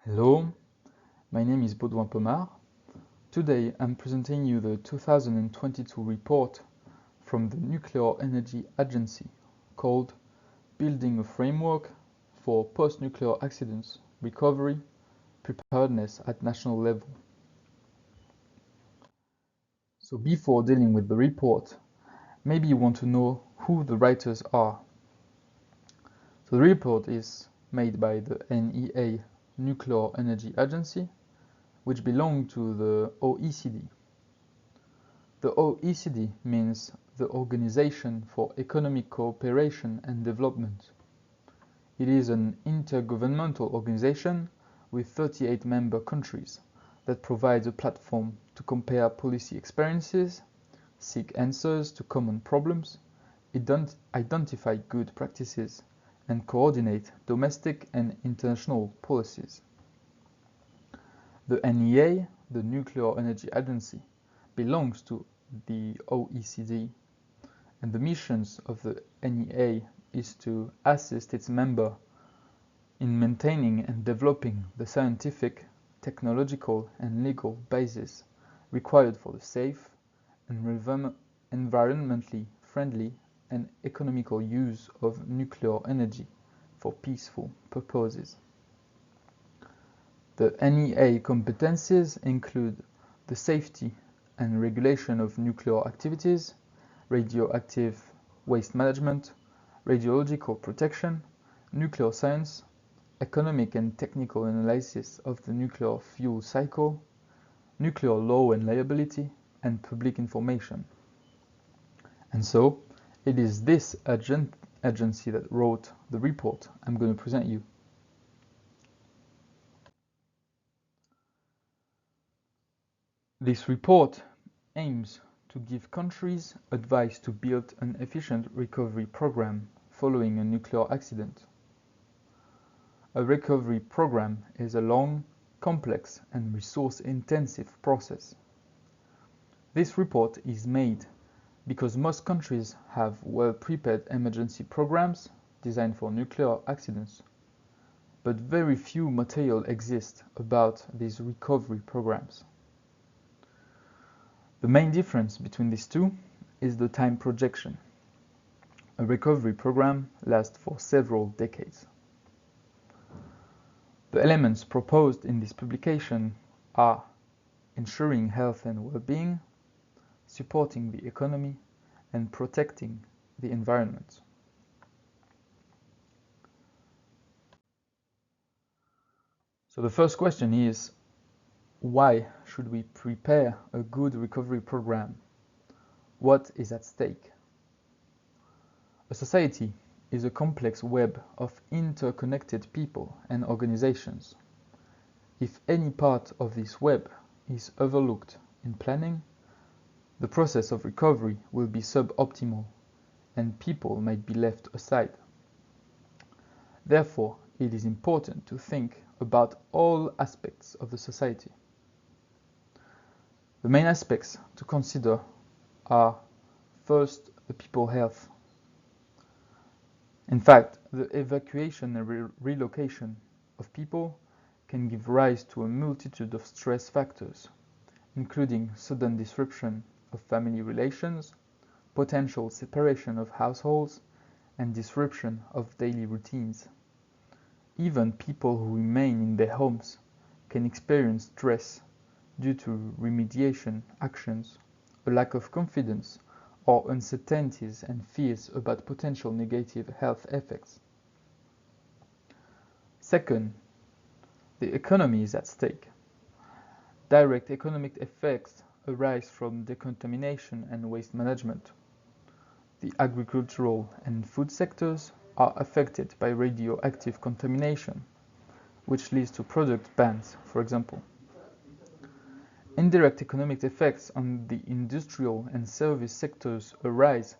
Hello, my name is POMART. Today I'm presenting you the 2022 report from the Nuclear Energy Agency called Building a Framework for Post-Nuclear Accidents Recovery Preparedness at National Level. So before dealing with the report, maybe you want to know who the writers are. So the report is made by the NEA Nuclear Energy Agency, which belong to the OECD. The OECD means the Organization for Economic Cooperation and Development. It is an intergovernmental organization with 38 member countries that provides a platform to compare policy experiences, seek answers to common problems, identify good practices, and coordinate domestic and international policies. The NEA, the Nuclear Energy Agency, belongs to the OECD, and the missions of the NEA is to assist its members in maintaining and developing the scientific, technological, and legal basis required for the safe and environmentally friendly and economical use of nuclear energy for peaceful purposes. The NEA competencies include the safety and regulation of nuclear activities, radioactive waste management, radiological protection, nuclear science, economic and technical analysis of the nuclear fuel cycle, nuclear law and liability, and public information. And so, it is this agency that wrote the report I'm going to present you. This report aims to give countries advice to build an efficient recovery program following a nuclear accident. A recovery program is a long, complex, and resource-intensive process. This report is made because most countries have well-prepared emergency programs designed for nuclear accidents, but very few material exists about these recovery programs. The main difference between these two is the time projection. A recovery program lasts for several decades. The elements proposed in this publication are ensuring health and well-being, supporting the economy, and protecting the environment. So the first question is, why should we prepare a good recovery program? What is at stake? A society is a complex web of interconnected people and organizations. If any part of this web is overlooked in planning, the process of recovery will be suboptimal and people might be left aside. Therefore, it is important to think about all aspects of the society. The main aspects to consider are, first, the people's health. In fact, the evacuation and relocation of people can give rise to a multitude of stress factors, including sudden disruption of family relations, potential separation of households, and disruption of daily routines. Even people who remain in their homes can experience stress due to remediation actions, a lack of confidence, or uncertainties and fears about potential negative health effects. Second, the economy is at stake. Direct economic effects arise from decontamination and waste management. The agricultural and food sectors are affected by radioactive contamination, which leads to product bans, for example. Indirect economic effects on the industrial and service sectors arise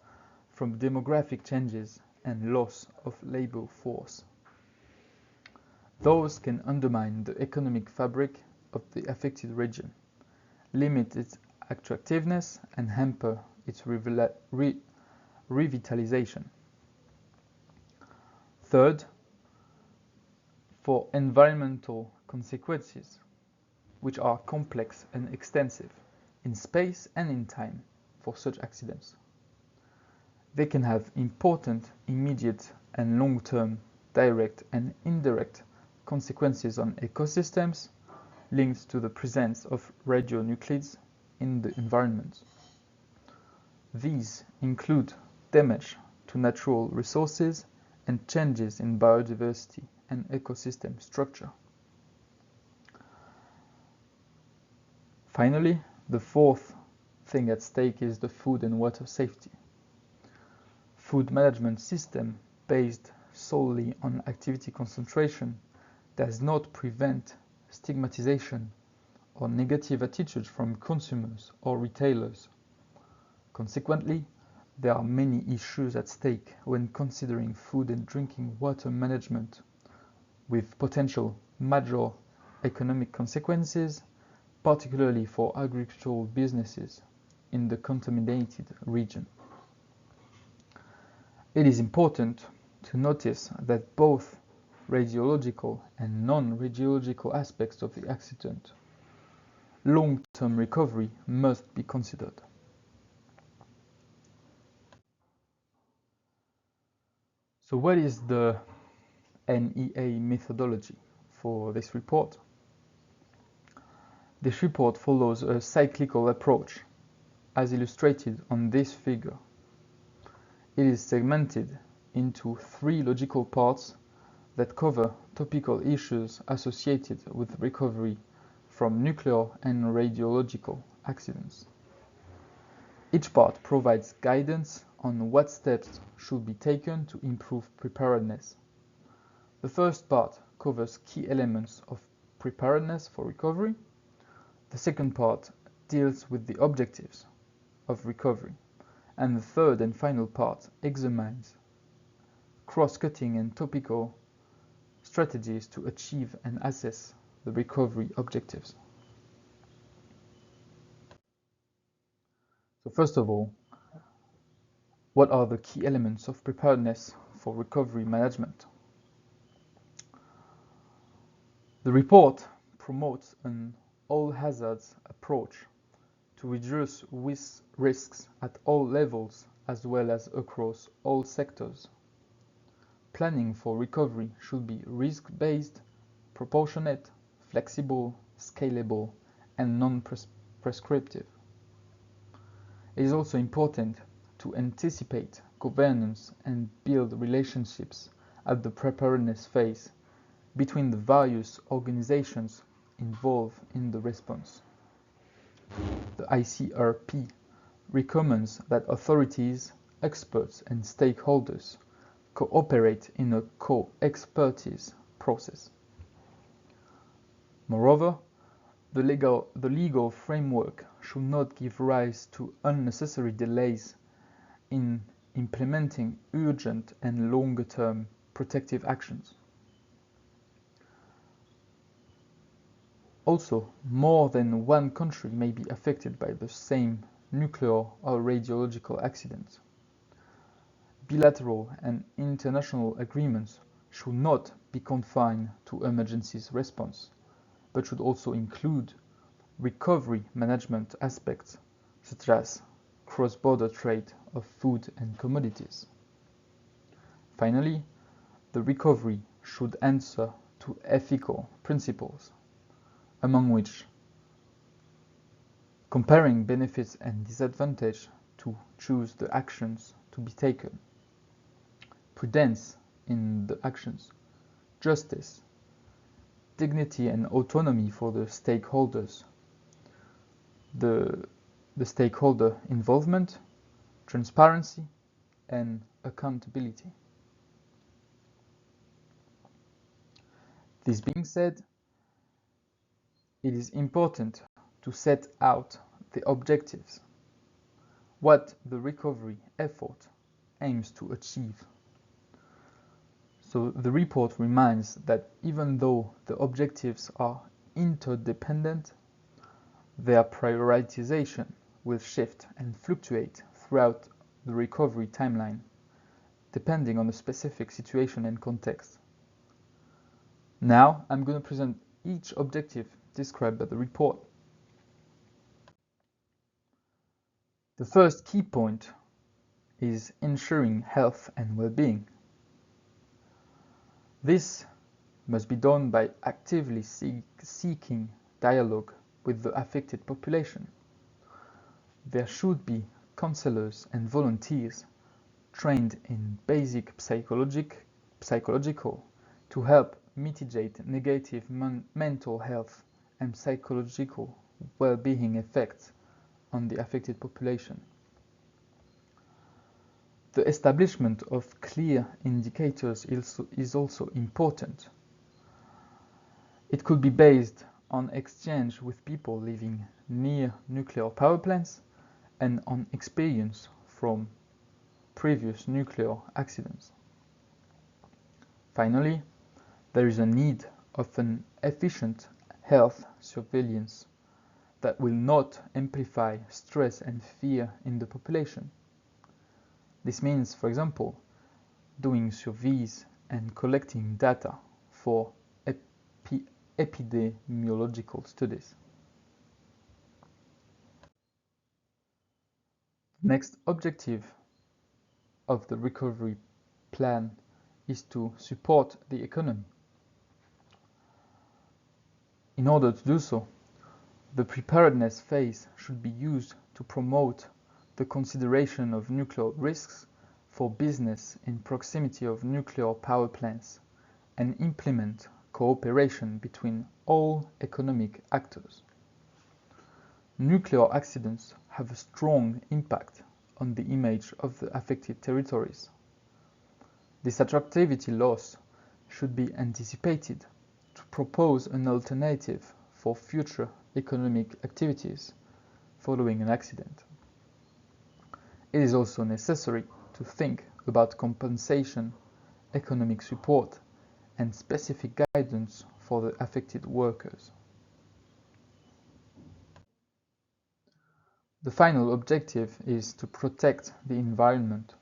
from demographic changes and loss of labor force. Those can undermine the economic fabric of the affected region, limit its attractiveness, and hamper its revitalization. Third, for environmental consequences, which are complex and extensive in space and in time for such accidents. They can have important immediate and long-term direct and indirect consequences on ecosystems linked to the presence of radionuclides in the environment. These include damage to natural resources and changes in biodiversity and ecosystem structure. Finally, the fourth thing at stake is the food and water safety. Food management system based solely on activity concentration does not prevent stigmatization or negative attitudes from consumers or retailers. Consequently, there are many issues at stake when considering food and drinking water management, with potential major economic consequences, particularly for agricultural businesses in the contaminated region. It is important to notice that both radiological and non-radiological aspects of the accident, long-term recovery must be considered. So what is the NEA methodology for this report? This report follows a cyclical approach, as illustrated on this figure. It is segmented into 3 logical parts that cover topical issues associated with recovery from nuclear and radiological accidents. Each part provides guidance on what steps should be taken to improve preparedness. The first part covers key elements of preparedness for recovery. The second part deals with the objectives of recovery. And the third and final part examines cross-cutting and topical strategies to achieve and assess the recovery objectives. So first of all, what are the key elements of preparedness for recovery management? The report promotes an all-hazards approach to reduce risks at all levels as well as across all sectors. Planning for recovery should be risk-based, proportionate, flexible, scalable, and non-prescriptive. It is also important to anticipate governance and build relationships at the preparedness phase between the various organizations involved in the response. The ICRP recommends that authorities, experts, and stakeholders cooperate in a co-expertise process. Moreover, the legal framework should not give rise to unnecessary delays in implementing urgent and longer-term protective actions. Also, more than one country may be affected by the same nuclear or radiological accident. Bilateral and international agreements should not be confined to emergency response, but should also include recovery management aspects such as cross-border trade of food and commodities. Finally, the recovery should answer to ethical principles, among which comparing benefits and disadvantages to choose the actions to be taken, prudence in the actions, justice, dignity and autonomy for the stakeholders, the stakeholder involvement, transparency, and accountability. This being said, it is important to set out the objectives, what the recovery effort aims to achieve. So the report reminds that even though the objectives are interdependent, their prioritization will shift and fluctuate throughout the recovery timeline, depending on the specific situation and context. Now, I'm going to present each objective described by the report. The first key point is ensuring health and well-being. This must be done by actively seeking dialogue with the affected population. There should be counselors and volunteers trained in basic psychological to help mitigate negative mental health and psychological well-being effects on the affected population. The establishment of clear indicators is also important. It could be based on exchange with people living near nuclear power plants and on experience from previous nuclear accidents. Finally, there is a need of an efficient health surveillance that will not amplify stress and fear in the population. This means, for example, doing surveys and collecting data for epidemiological studies. Next objective of the recovery plan is to support the economy. In order to do so, the preparedness phase should be used to promote the consideration of nuclear risks for business in proximity of nuclear power plants and implement cooperation between all economic actors. Nuclear accidents have a strong impact on the image of the affected territories. This attractivity loss should be anticipated to propose an alternative for future economic activities following an accident. It is also necessary to think about compensation, economic support, and specific guidance for the affected workers. The final objective is to protect the environment.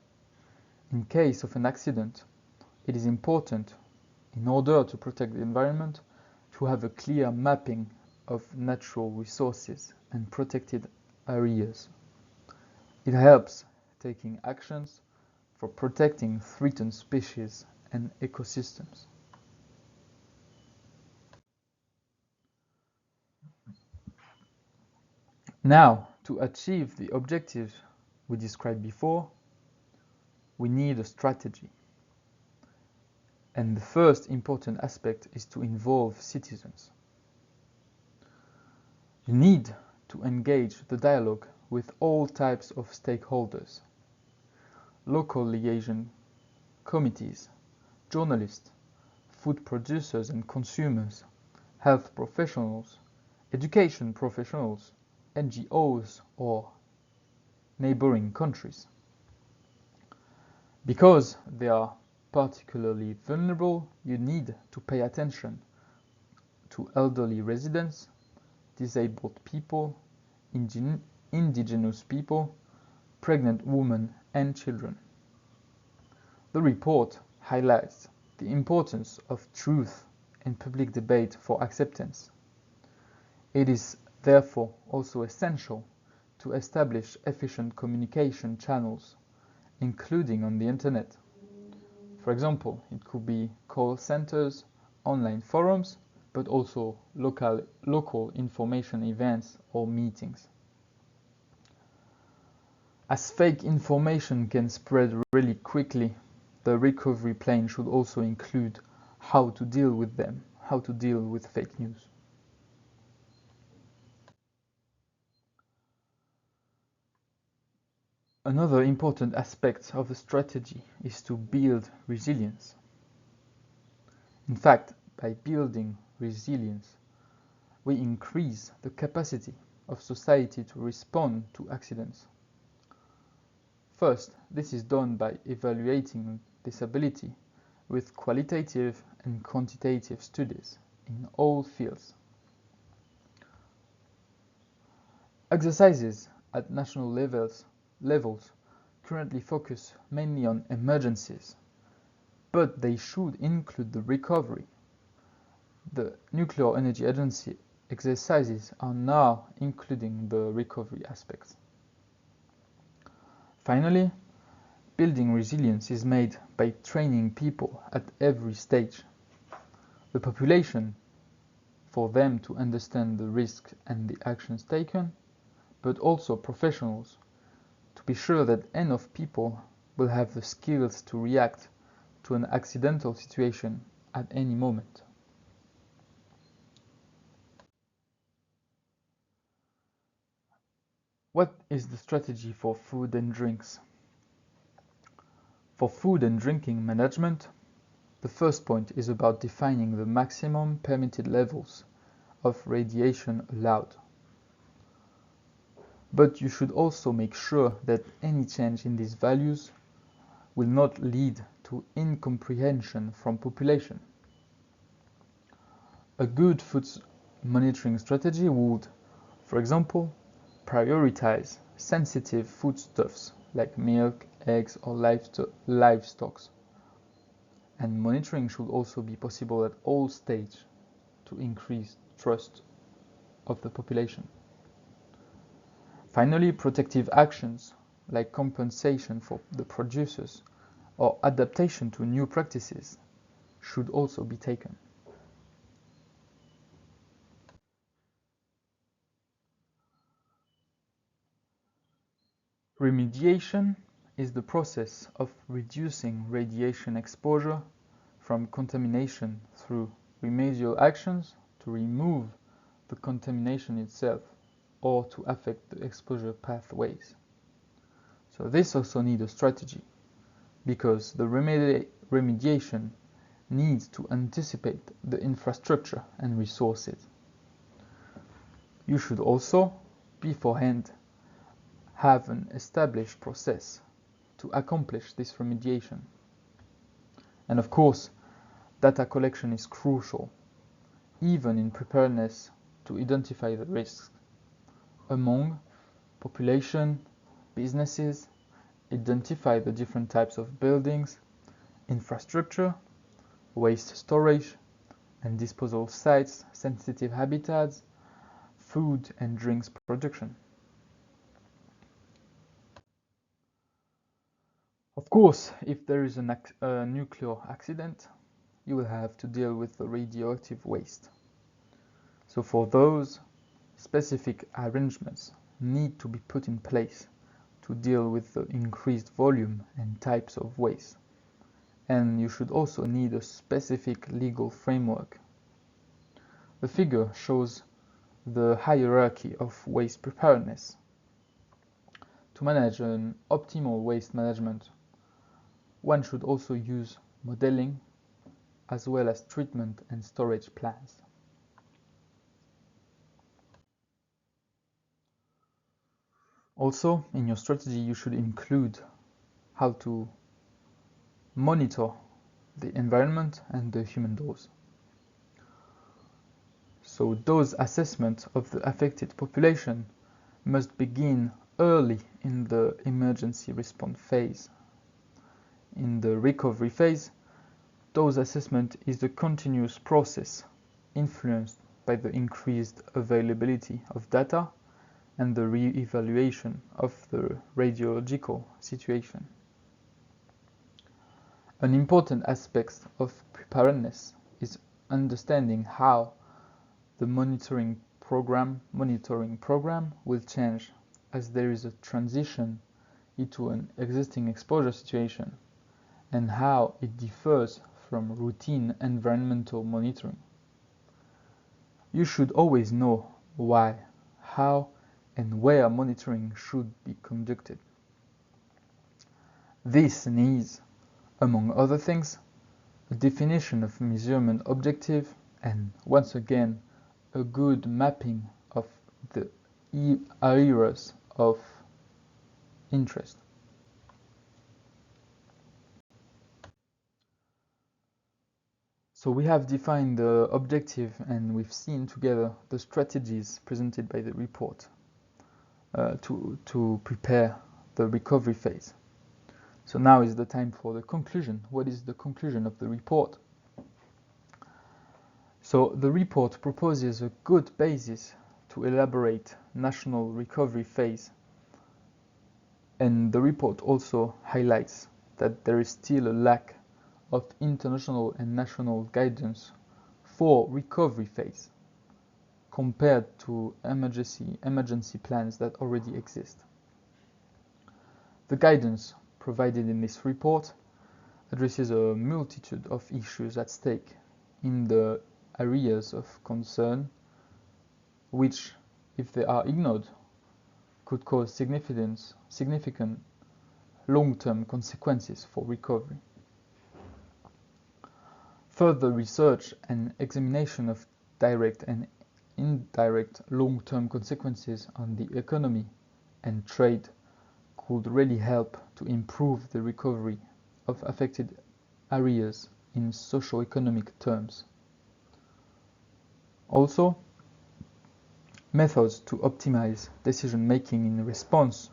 In case of an accident, it is important, in order to protect the environment, to have a clear mapping of natural resources and protected areas. It helps taking actions for protecting threatened species and ecosystems. Now, to achieve the objectives we described before, we need a strategy. And the first important aspect is to involve citizens. You need to engage the dialogue with all types of stakeholders: local liaison committees, journalists, food producers and consumers, health professionals, education professionals, NGOs, or neighboring countries. Because they are particularly vulnerable, you need to pay attention to elderly residents, disabled people, indigenous people, pregnant women, and children. The report highlights the importance of truth in public debate for acceptance. It is therefore also essential to establish efficient communication channels, including on the internet. For example, it could be call centers, online forums, but also local information events or meetings. As fake information can spread really quickly, the recovery plan should also include how to deal with them, how to deal with fake news. Another important aspect of the strategy is to build resilience. In fact, by building resilience, we increase the capacity of society to respond to accidents. First, this is done by evaluating this ability with qualitative and quantitative studies in all fields. Exercises at national levels currently focus mainly on emergencies, but they should include the recovery. the Nuclear Energy Agency exercises are now including the recovery aspects. Finally, building resilience is made by training people at every stage. The population, for them to understand the risks and the actions taken, but also professionals, to be sure that enough people will have the skills to react to an accidental situation at any moment. What is the strategy for food and drinks? For food and drinking management, the first point is about defining the maximum permitted levels of radiation allowed. But you should also make sure that any change in these values will not lead to incomprehension from population. A good food monitoring strategy would, for example, prioritize sensitive foodstuffs like milk, eggs, or livestock. And monitoring should also be possible at all stages to increase trust of the population. Finally, protective actions like compensation for the producers or adaptation to new practices should also be taken. Remediation is the process of reducing radiation exposure from contamination through remedial actions to remove the contamination itself or to affect the exposure pathways. So this also needs a strategy because the remediation needs to anticipate the infrastructure and resources. You should also, beforehand, have an established process to accomplish this remediation. And of course, data collection is crucial, even in preparedness, to identify the risks among population, businesses, identify the different types of buildings, infrastructure, waste storage and disposal sites, sensitive habitats, food and drinks production. Of course, if there is a nuclear accident, you will have to deal with the radioactive waste. So for those, specific arrangements need to be put in place to deal with the increased volume and types of waste. And you should also need a specific legal framework. The figure shows the hierarchy of waste preparedness. To manage an optimal waste management, one should also use modeling as well as treatment and storage plans. Also, in your strategy, you should include how to monitor the environment and the human dose. So dose assessment of the affected population must begin early in the emergency response phase. In the recovery phase, dose assessment is a continuous process influenced by the increased availability of data and the re-evaluation of the radiological situation. An important aspect of preparedness is understanding how the monitoring program will change as there is a transition into an existing exposure situation and how it differs from routine environmental monitoring. You should always know why, how, and where monitoring should be conducted. This needs, among other things, a definition of measurement objective and, once again, a good mapping of the areas of interest. So we have defined the objective and we've seen together the strategies presented by the report to prepare the recovery phase. So now is the time for the conclusion. What is the conclusion of the report? So the report proposes a good basis to elaborate national recovery phase, and the report also highlights that there is still a lack of international and national guidance for recovery phase compared to emergency plans that already exist. The guidance provided in this report addresses a multitude of issues at stake in the areas of concern, which, if they are ignored, could cause significant long-term consequences for recovery. Further research and examination of direct and indirect long-term consequences on the economy and trade could really help to improve the recovery of affected areas in socio-economic terms. Also, methods to optimize decision-making in response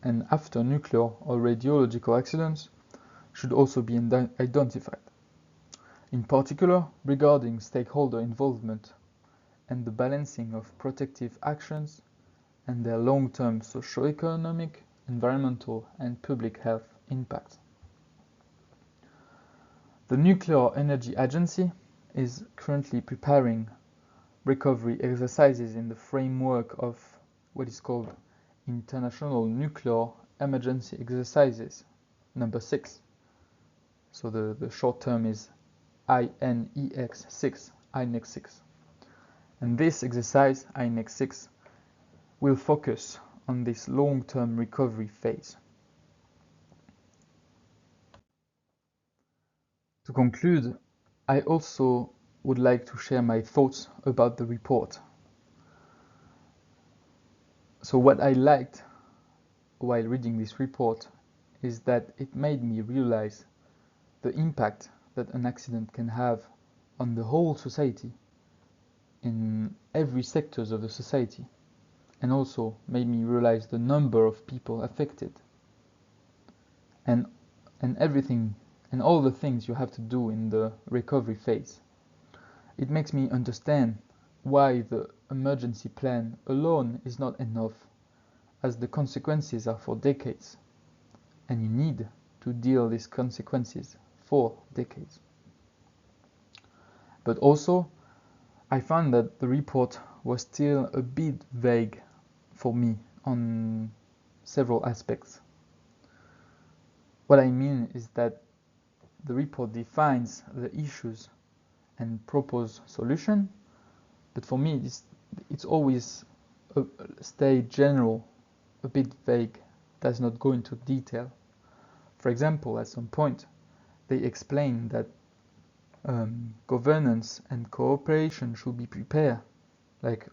and after nuclear or radiological accidents should also be identified, in particular regarding stakeholder involvement and the balancing of protective actions and their long-term socio-economic, environmental, and public health impacts. The Nuclear Energy Agency is currently preparing recovery exercises in the framework of what is called International Nuclear Emergency Exercises number 6. So the short term is INEX 6. And this exercise, INEX 6, will focus on this long-term recovery phase. To conclude, I also would like to share my thoughts about the report. So what I liked while reading this report is that it made me realize the impact that an accident can have on the whole society in every sectors of the society, and also made me realize the number of people affected and everything and all the things you have to do in the recovery phase. It makes me understand why the emergency plan alone is not enough, as the consequences are for decades, and you need to deal these consequences for decades. But also, I found that the report was still a bit vague for me on several aspects. What I mean is that the report defines the issues and propose solution, but for me it's always stay general, a bit vague, does not go into detail. For example, at some point they explain that governance and cooperation should be prepared, like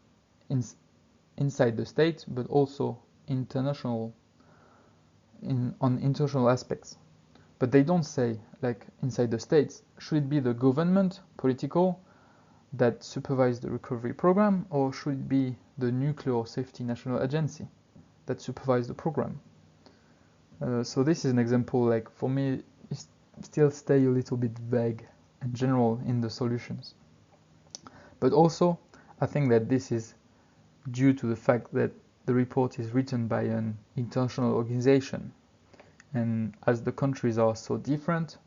inside the state, but also on international aspects. But they don't say, like inside the states, should it be the government, political, that supervise the recovery program, or should it be the Nuclear Safety National Agency that supervise the program? So this is an example, like for me, it still stay a little bit vague and general in the solutions. But also, I think that this is due to the fact that the report is written by an international organization, and as the countries are so different,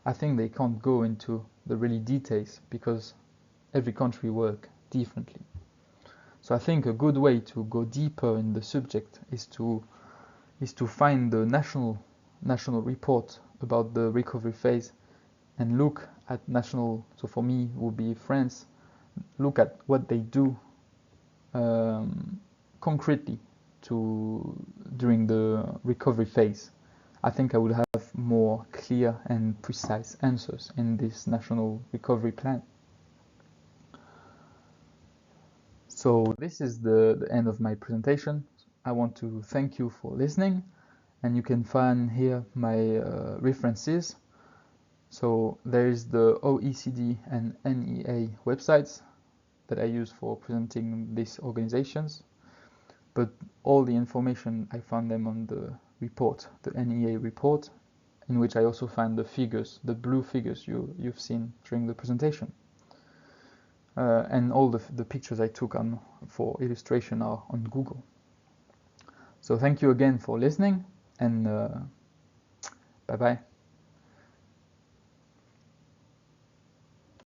I think they can't go into the really details because every country works differently. So I think a good way to go deeper in the subject is to find the national report about the recovery phase and look at national, so for me it would be France, look at what they do concretely during the recovery phase. I think I would have more clear and precise answers in this national recovery plan. So this is the end of my presentation. I want to thank you for listening, and you can find here my references. So there is the OECD and NEA websites that I use for presenting these organizations, but all the information I found them on the report, the NEA report, in which I also find the figures, the blue figures you've seen during the presentation. And all the pictures I took for illustration are on Google. So thank you again for listening, and bye-bye.